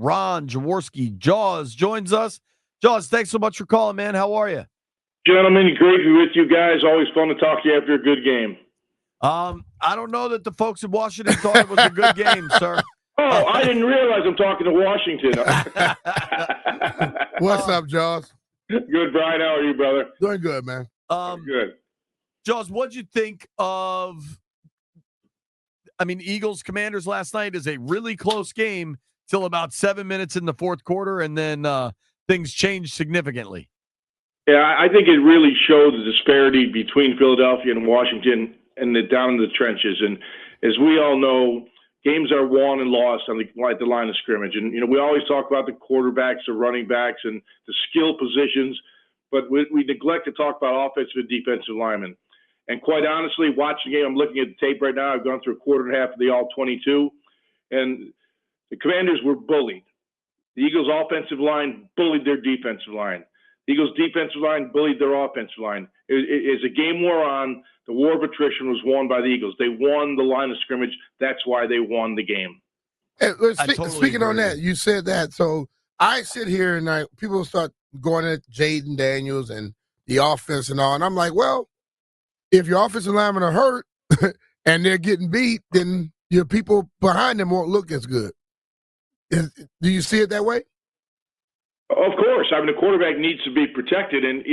Ron Jaworski. Jaws joins us. Jaws, thanks so much for calling, man. How are you? Gentlemen, great to be with you guys. Always fun to talk to you after a good game. I don't know that the folks in Washington thought it was a good game, sir. Oh, I didn't realize I'm talking to Washington. What's up, Jaws? Good, Brian. How are you, brother? Doing good, man. Good. Jaws, what'd you think of, Eagles Commanders last night is a really close game till about 7 minutes in the fourth quarter, and then things changed significantly. Yeah, I think it really showed the disparity between Philadelphia and Washington and down in the trenches. And as we all know, games are won and lost on the line of scrimmage. And, we always talk about the quarterbacks, the running backs, and the skill positions, but we neglect to talk about offensive and defensive linemen. And quite honestly, watching the game, I'm looking at the tape right now. I've gone through a quarter and a half of the all-22, and the Commanders were bullied. The Eagles' offensive line bullied their defensive line. The Eagles' defensive line bullied their offensive line. As a game wore on, the war of attrition was won by the Eagles. They won the line of scrimmage. That's why they won the game. Hey, speaking on that, you said that. So I sit here and people start going at Jayden Daniels and the offense and all. And I'm like, well, if your offensive linemen are hurt and they're getting beat, then your people behind them won't look as good. Do you see it that way? Of course. The quarterback needs to be protected. And,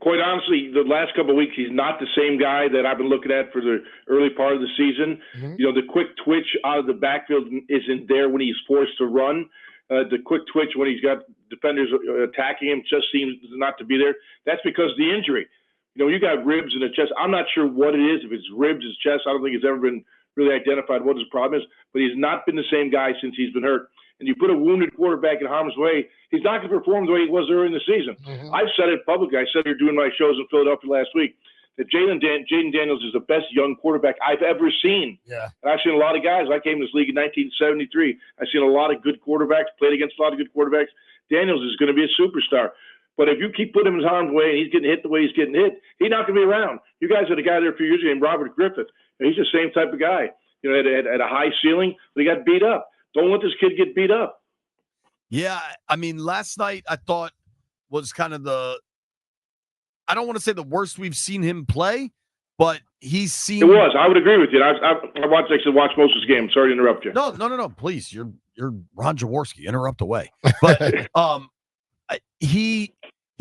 quite honestly, the last couple of weeks, he's not the same guy that I've been looking at for the early part of the season. Mm-hmm. The quick twitch out of the backfield isn't there when he's forced to run. The quick twitch when he's got defenders attacking him just seems not to be there. That's because of the injury. You got ribs in the chest. I'm not sure what it is. If it's ribs, his chest, I don't think it's ever been really identified what his problem is. But he's not been the same guy since he's been hurt. And you put a wounded quarterback in harm's way, he's not going to perform the way he was early in the season. Mm-hmm. I've said it publicly. I said it doing my shows in Philadelphia last week that Jayden Daniels is the best young quarterback I've ever seen. Yeah. And I've seen a lot of guys. I came to this league in 1973. I've seen a lot of good quarterbacks, played against a lot of good quarterbacks. Daniels is going to be a superstar. But if you keep putting him in harm's way and he's getting hit the way he's getting hit, he's not going to be around. You guys had a guy there a few years ago named Robert Griffith. He's the same type of guy. Had a high ceiling, but he got beat up. Don't let this kid get beat up. Yeah, last night I thought was kind of I don't want to say the worst we've seen him play, but he's seen. It was. I would agree with you. I watched most of his game. Sorry to interrupt you. No. Please, you're Ron Jaworski. Interrupt away. But he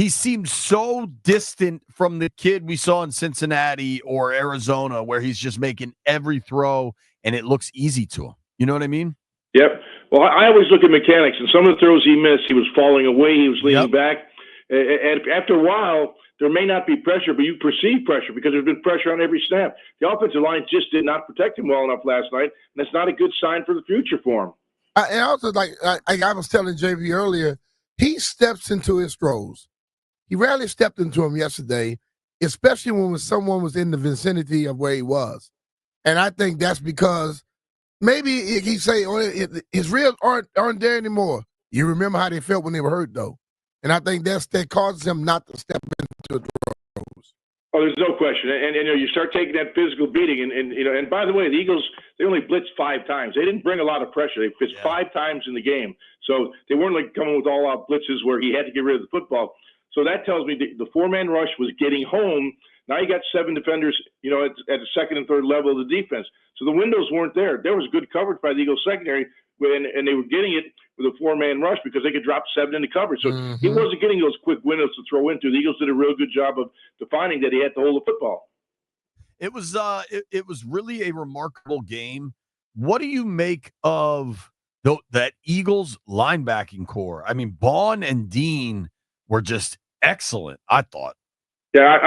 seemed so distant from the kid we saw in Cincinnati or Arizona, where he's just making every throw and it looks easy to him. You know what I mean? Yep. Well, I always look at mechanics, and some of the throws he missed, he was falling away, he was leaning back. And after a while, there may not be pressure, but you perceive pressure because there's been pressure on every snap. The offensive line just did not protect him well enough last night, and that's not a good sign for the future for him. And also, I was telling JV earlier, he steps into his throws. He rarely stepped into them yesterday, especially when someone was in the vicinity of where he was. And I think that's because maybe he say his ribs aren't there anymore. You remember how they felt when they were hurt, though. And I think that causes him not to step into the throws. Oh, there's no question. And you start taking that physical beating. And by the way, the Eagles, they only blitzed 5 times. They didn't bring a lot of pressure. They blitzed 5 times in the game. So they weren't coming with all-out blitzes where he had to get rid of the football. So that tells me the 4-man rush was getting home. Now you got 7 defenders, at the second and third level of the defense. So the windows weren't there. There was good coverage by the Eagles secondary, and they were getting it with a 4-man rush because they could drop 7 into coverage. So he wasn't getting those quick windows to throw into. The Eagles did a real good job of defining that he had to hold the football. It was it was really a remarkable game. What do you make of that Eagles linebacking core? Bond and Dean were just excellent, I thought. Yeah,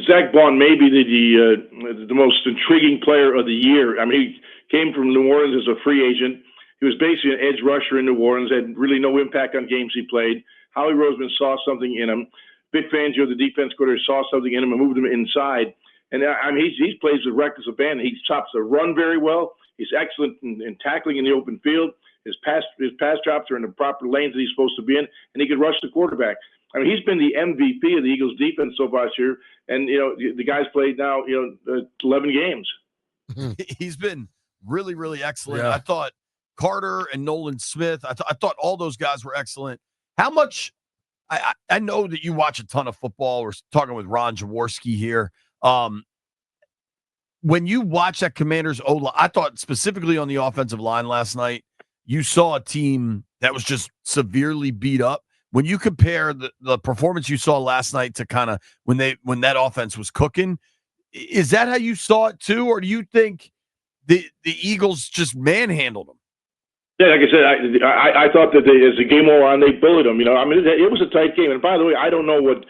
Zach Bond may be the most intriguing player of the year. He came from New Orleans as a free agent. He was basically an edge rusher in New Orleans, had really no impact on games he played. Howie Roseman saw something in him. Vic Fangio, the defense coordinator, saw something in him and moved him inside. And he plays with reckless abandon. He stops the run very well. He's excellent in tackling in the open field. His pass drops are in the proper lanes that he's supposed to be in, and he can rush the quarterback. He's been the MVP of the Eagles defense so far this year. And, the guy's played now, 11 games. He's been really, really excellent. Yeah. I thought Carter and Nolan Smith. I thought all those guys were excellent. How much? I know that you watch a ton of football. We're talking with Ron Jaworski here. When you watch that Commanders O-line, I thought specifically on the offensive line last night, you saw a team that was just severely beat up. When you compare the performance you saw last night to kind of when that offense was cooking, is that how you saw it too, or do you think the Eagles just manhandled them? Yeah, like I said, I thought that as the game wore on, they bullied them. I mean, it was a tight game. And by the way, I don't know what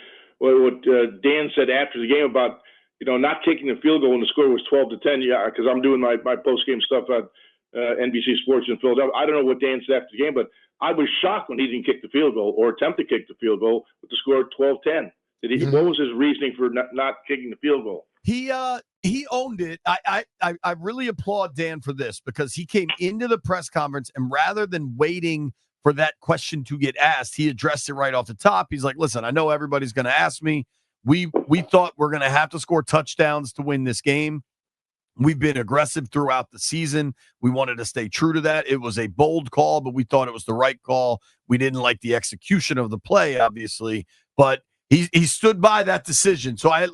Dan said after the game about not kicking the field goal when the score was 12-10. Yeah, because I'm doing my post game stuff at NBC Sports in Philadelphia. I don't know what Dan said after the game, but I was shocked when he didn't kick the field goal or attempt to kick the field goal with the score 12-10. What was his reasoning for not kicking the field goal? He owned it. I really applaud Dan for this because he came into the press conference and rather than waiting for that question to get asked, he addressed it right off the top. He's like, listen, I know everybody's going to ask me. We thought we're going to have to score touchdowns to win this game. We've been aggressive throughout the season. We wanted to stay true to that. It was a bold call, but we thought it was the right call. We didn't like the execution of the play, obviously, but he stood by that decision. So I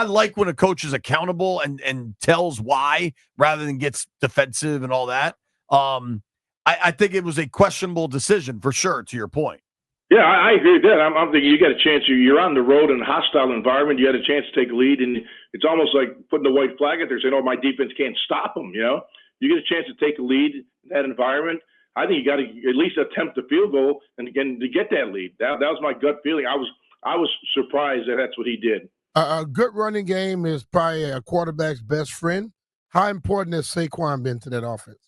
like when a coach is accountable and tells why rather than gets defensive and all that. I think it was a questionable decision for sure, to your point. Yeah, I agree with that. I'm thinking you got a chance. You're on the road in a hostile environment. You had a chance to take a lead, and it's almost like putting the white flag out there saying, oh, my defense can't stop them, You get a chance to take a lead in that environment. I think you got to at least attempt the field goal and again to get that lead. That was my gut feeling. I was surprised that that's what he did. A good running game is probably a quarterback's best friend. How important has Saquon been to that offense?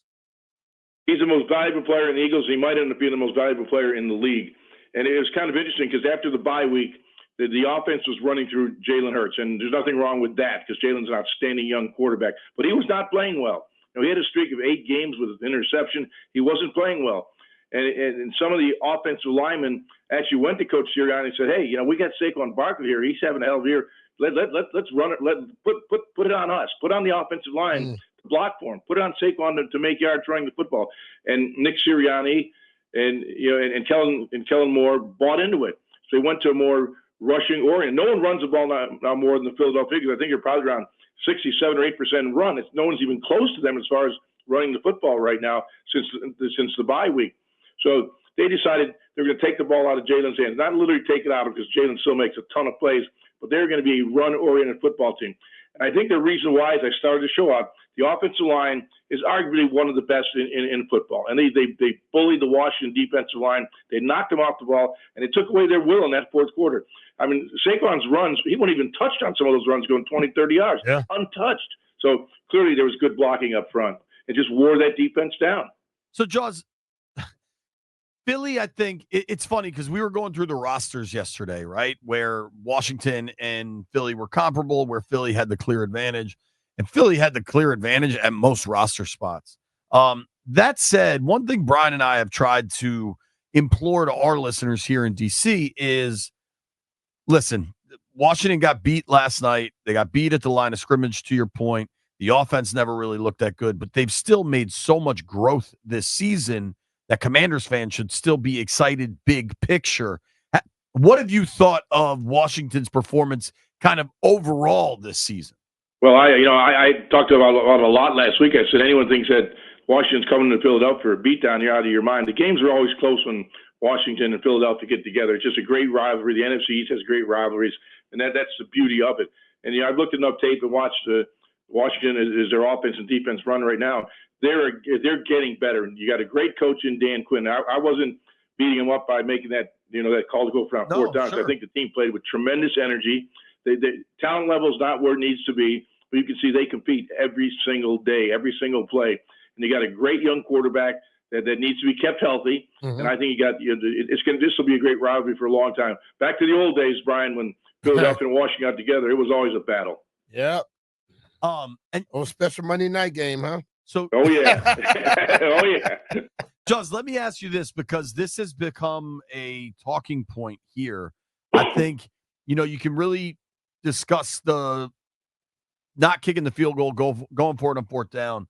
He's the most valuable player in the Eagles. He might end up being the most valuable player in the league. And it was kind of interesting because after the bye week, the offense was running through Jalen Hurts. And there's nothing wrong with that because Jalen's an outstanding young quarterback. But he was not playing well. He had a streak of 8 games with an interception. He wasn't playing well. And some of the offensive linemen actually went to Coach Sirianni and said, hey, we got Saquon Barkley here. He's having a hell of a year. Let's run it. Put it on us. Put on the offensive line to block for him. Put it on Saquon to make yards running the football. And Nick Sirianni and Kellen Moore bought into it. So they went to a more rushing oriented. No one runs the ball now more than the Philadelphia Eagles. I think you're probably around 67 or 8% run. No one's even close to them as far as running the football right now since the bye week. So they decided they were going to take the ball out of Jalen's hands. Not literally take it out of him because Jalen still makes a ton of plays, but they're going to be a run-oriented football team. And I think the reason why, as I started to show up, the offensive line is arguably one of the best in football. And they bullied the Washington defensive line. They knocked them off the ball, and it took away their will in that fourth quarter. I mean, Saquon's runs, he wasn't even touched on some of those runs going 20, 30 yards. Yeah. Untouched. So clearly there was good blocking up front. It just wore that defense down. So, Jaws, Philly, I think it's funny because we were going through the rosters yesterday, right, where Washington and Philly were comparable, where Philly had the clear advantage, and Philly had the clear advantage at most roster spots. That said, one thing Brian and I have tried to implore to our listeners here in D.C. is, listen, Washington got beat last night. They got beat at the line of scrimmage, to your point. The offense never really looked that good, but they've still made so much growth this season that Commanders fans should still be excited, big picture. What have you thought of Washington's performance kind of overall this season? Well, I talked about a lot last week. I said anyone thinks that Washington's coming to Philadelphia for a beatdown, you're out of your mind. The games are always close when Washington and Philadelphia get together. It's just a great rivalry. The NFC East has great rivalries, and that's the beauty of it. And I've looked enough tape and watched Washington is their offense and defense run right now. They're getting better. You got a great coach in Dan Quinn. I wasn't beating him up by making that call to go for fourth down. Sure. So I think the team played with tremendous energy. The talent level is not where it needs to be, but you can see they compete every single day, every single play. And you got a great young quarterback that needs to be kept healthy. Mm-hmm. And I think this will be a great rivalry for a long time. Back to the old days, Brian, when Philadelphia and Washington got together, it was always a battle. Yep. And special Monday night game, huh? So, oh yeah, oh yeah. Jaws, let me ask you this because this has become a talking point here. I think you can really discuss the not kicking the field goal, going for it on fourth down.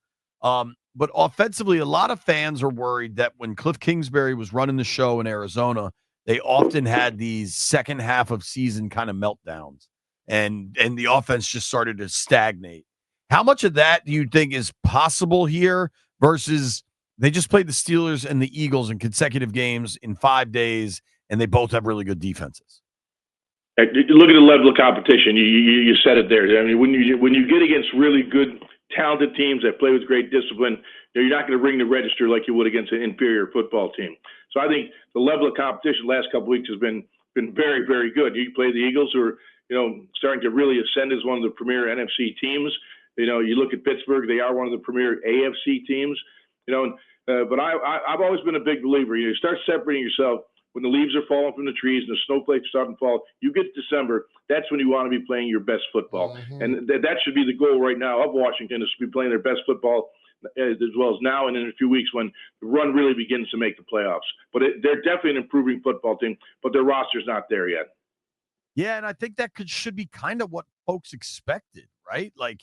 but offensively, a lot of fans are worried that when Cliff Kingsbury was running the show in Arizona, they often had these second half of season kind of meltdowns, and the offense just started to stagnate. How much of that do you think is possible here versus they just played the Steelers and the Eagles in consecutive games in 5 days, and they both have really good defenses? Look at the level of competition. You said it there. I mean, when you get against really good, talented teams that play with great discipline, you're not going to ring the register like you would against an inferior football team. So I think the level of competition the last couple of weeks has been very, very good. You play the Eagles, who are starting to really ascend as one of the premier NFC teams. You look at Pittsburgh; they are one of the premier AFC teams. But I've always been a big believer. You start separating yourself. When the leaves are falling from the trees and the snowflakes start to fall, you get to December, that's when you want to be playing your best football. Mm-hmm. And that should be the goal right now of Washington, is to be playing their best football as well as now and in a few weeks when the run really begins to make the playoffs. But they're definitely an improving football team, but their roster's not there yet. Yeah, and I think that should be kind of what folks expected, right? Like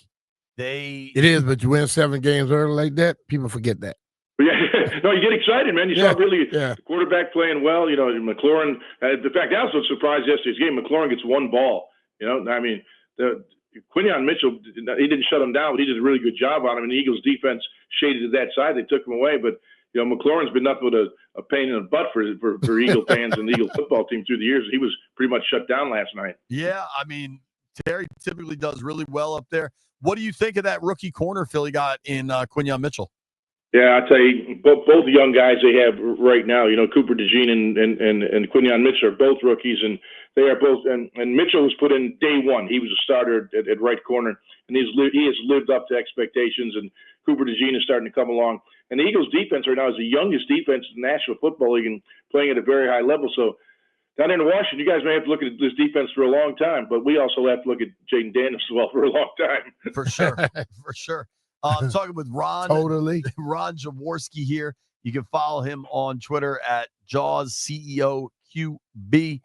It is, but you win 7 games early like that, people forget that. Yeah, no, you get excited, man. You saw really the quarterback playing well. McLaurin. In fact, that was a surprise yesterday's game. McLaurin gets one ball. I mean, Quinyon Mitchell, he didn't shut him down, but he did a really good job on him. And the Eagles' defense shaded to that side. They took him away, but McLaurin's been nothing but a pain in the butt for Eagle fans and the Eagle football team through the years. He was pretty much shut down last night. Yeah, I mean, Terry typically does really well up there. What do you think of that rookie corner Philly got in Quinyon Mitchell? Yeah, I tell you, both the young guys they have right now, Cooper DeJean and Quinyon Mitchell are both rookies, and they are both. And Mitchell was put in day one; he was a starter at right corner, and he has lived up to expectations. And Cooper DeJean is starting to come along. And the Eagles' defense right now is the youngest defense in the National Football League and playing at a very high level. So down in Washington, you guys may have to look at this defense for a long time, but we also have to look at Jayden Daniels as well for a long time. For sure, for sure. I'm talking with Ron Jaworski here. You can follow him on Twitter at Jaws CEOQB.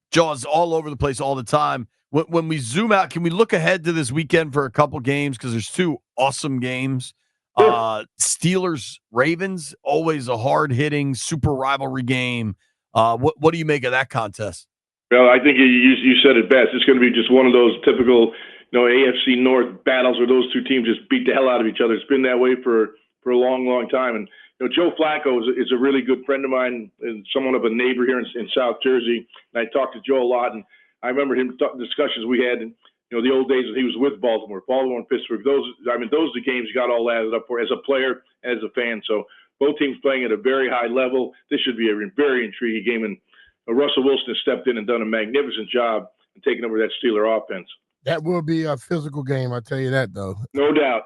Jaws all over the place all the time. When we zoom out, can we look ahead to this weekend for a couple games? Because there's 2 awesome games. Steelers Ravens, always a hard hitting super rivalry game. What do you make of that contest? Well, I think you said it best. It's going to be just one of those typical AFC North battles where those 2 teams just beat the hell out of each other. It's been that way for a long, long time. And Joe Flacco is a really good friend of mine and somewhat of a neighbor here in South Jersey. And I talked to Joe a lot, and I remember him discussions we had in the old days when he was with Baltimore and Pittsburgh. Those are the games you got all added up for as a player, as a fan. So both teams playing at a very high level. This should be a very intriguing game. And Russell Wilson has stepped in and done a magnificent job in taking over that Steeler offense. That will be a physical game, I'll tell you that, though. No doubt.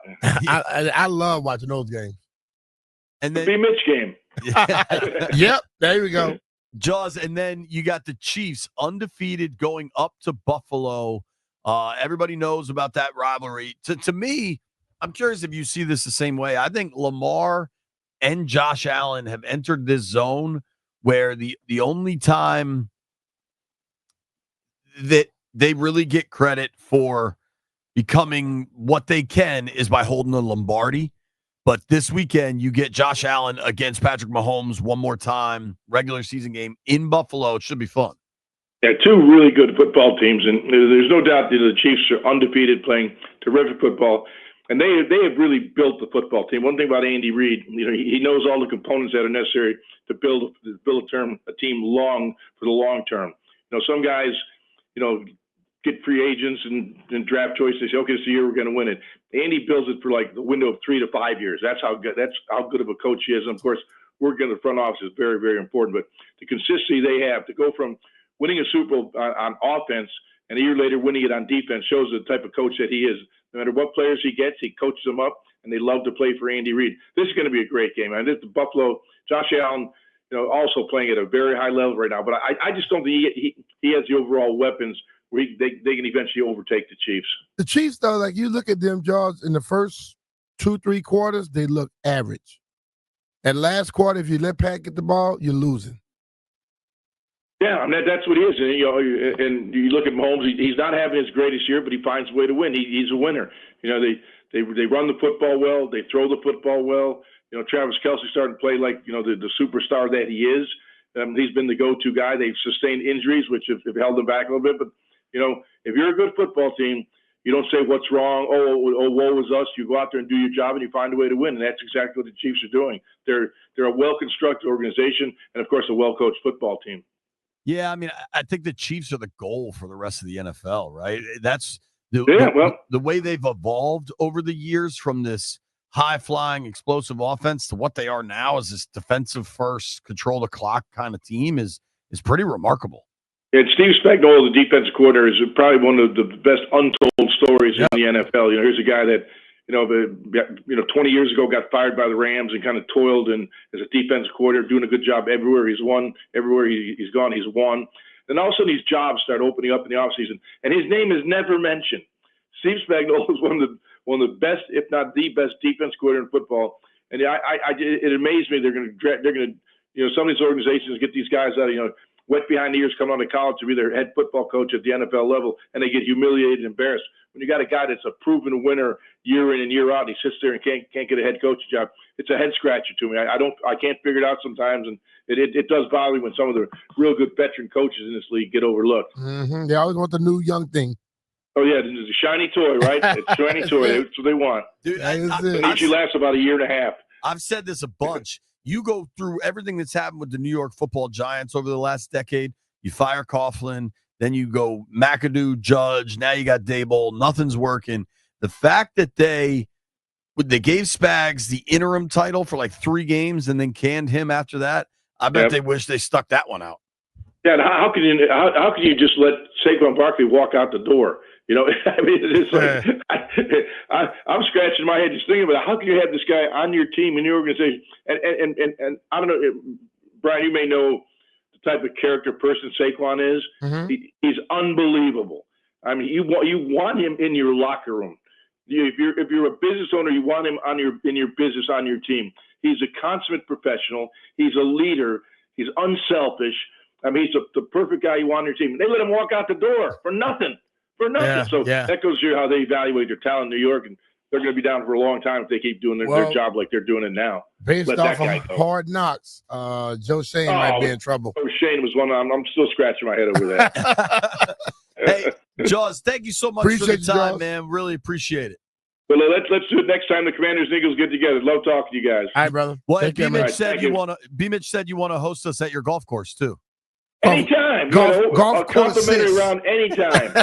I love watching those games. And then the BMitch game. Yep, there we go. Jaws, and then you got the Chiefs undefeated going up to Buffalo. Everybody knows about that rivalry. To me, I'm curious if you see this the same way. I think Lamar and Josh Allen have entered this zone where the only time that they really get credit for becoming what they can is by holding the Lombardi. But this weekend, you get Josh Allen against Patrick Mahomes one more time, regular season game in Buffalo. It should be fun. Yeah, 2 really good football teams, and there's no doubt that the Chiefs are undefeated, playing terrific football. And they have really built the football team. One thing about Andy Reid, he knows all the components that are necessary to build a team for the long term. Some guys, get free agents and draft choices. They say, okay, this year we're going to win it. Andy builds it for like the window of 3 to 5 years. That's how good of a coach he is. And of course, working in the front office is very, very important. But the consistency they have to go from winning a Super Bowl on offense and a year later winning it on defense shows the type of coach that he is. No matter what players he gets, he coaches them up, and they love to play for Andy Reid. This is going to be a great game. I think the Buffalo, Josh Allen, also playing at a very high level right now. But I just don't think he has the overall weapons where they can eventually overtake the Chiefs. The Chiefs, though, like you look at them, Jaws, in the first 2-3 quarters, they look average. And last quarter, if you let Pat get the ball, you're losing. Yeah, I mean, that's what he is. And you look at Mahomes, he's not having his greatest year, but he finds a way to win. He's a winner. The They run the football well. They throw the football well. Travis Kelce started to play like the superstar that he is. He's been the go-to guy. They've sustained injuries, which have held them back a little bit. But if you're a good football team, you don't say what's wrong. Oh, woe is us. You go out there and do your job, and you find a way to win. And that's exactly what the Chiefs are doing. They're a well-constructed organization, and of course, a well-coached football team. Yeah, I mean, I think the Chiefs are the goal for the rest of the NFL, right? That's the way they've evolved over the years from this high-flying, explosive offense to what they are now as this defensive-first, control-the-clock kind of team is pretty remarkable. And Steve Spagnuolo, the defensive coordinator, is probably one of the best untold stories in the NFL. Here's a guy that 20 years ago got fired by the Rams and kind of toiled as a defensive coordinator, doing a good job everywhere he's won. Everywhere he's gone, he's won. Then all of a sudden, these jobs start opening up in the offseason, and his name is never mentioned. Steve Spagnuolo is one of the best, if not the best, defense coordinator in football. And it amazed me. They're going to some of these organizations get these guys out of wet behind the ears, come on to college to be their head football coach at the NFL level, and they get humiliated and embarrassed. When you got a guy that's a proven winner year in and year out, and he sits there and can't get a head coaching job, it's a head scratcher to me. I can't figure it out sometimes, and it does bother me when some of the real good veteran coaches in this league get overlooked. Mm-hmm. They always want the new young thing. Oh yeah, it's a shiny toy, right? It's a shiny toy. That's what they want. Dude, it usually lasts about a year and a half. I've said this a bunch. You go through everything that's happened with the New York Football Giants over the last decade. You fire Coughlin, then you go McAdoo, Judge. Now you got Daboll. Nothing's working. The fact that they gave Spags the interim title for like 3 games and then canned him after that, I bet they wish they stuck that one out. Yeah, and how can you just let Saquon Barkley walk out the door? I mean, it's like I'm scratching my head just thinking about it. How can you have this guy on your team in your organization? And I don't know, Brian, you may know the type of character person Saquon is. Mm-hmm. He's unbelievable. I mean, you want him in your locker room. If you're a business owner, you want him in your business, on your team. He's a consummate professional. He's a leader. He's unselfish. I mean, he's the perfect guy you want on your team. They let him walk out the door for nothing. That goes to how they evaluate their talent in New York, and they're going to be down for a long time if they keep doing their job like they're doing it now. Based off of Hard Knocks, Joe Shane might be in trouble. Joe Shane was one. I'm still scratching my head over that. Hey, Jaws, thank you so much for the time, man. Really appreciate it. Well, let's do it next time the Commanders and Eagles get together. Love talking to you guys. All right, brother. Well, B-Mitch said you want to host us at your golf course too. Anytime. Golf course complimentary round anytime.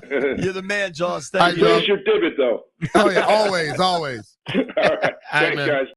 You're the man, Jaws. Thank you. Finish your divot, though. Oh, yeah, always. All right. Thanks, guys.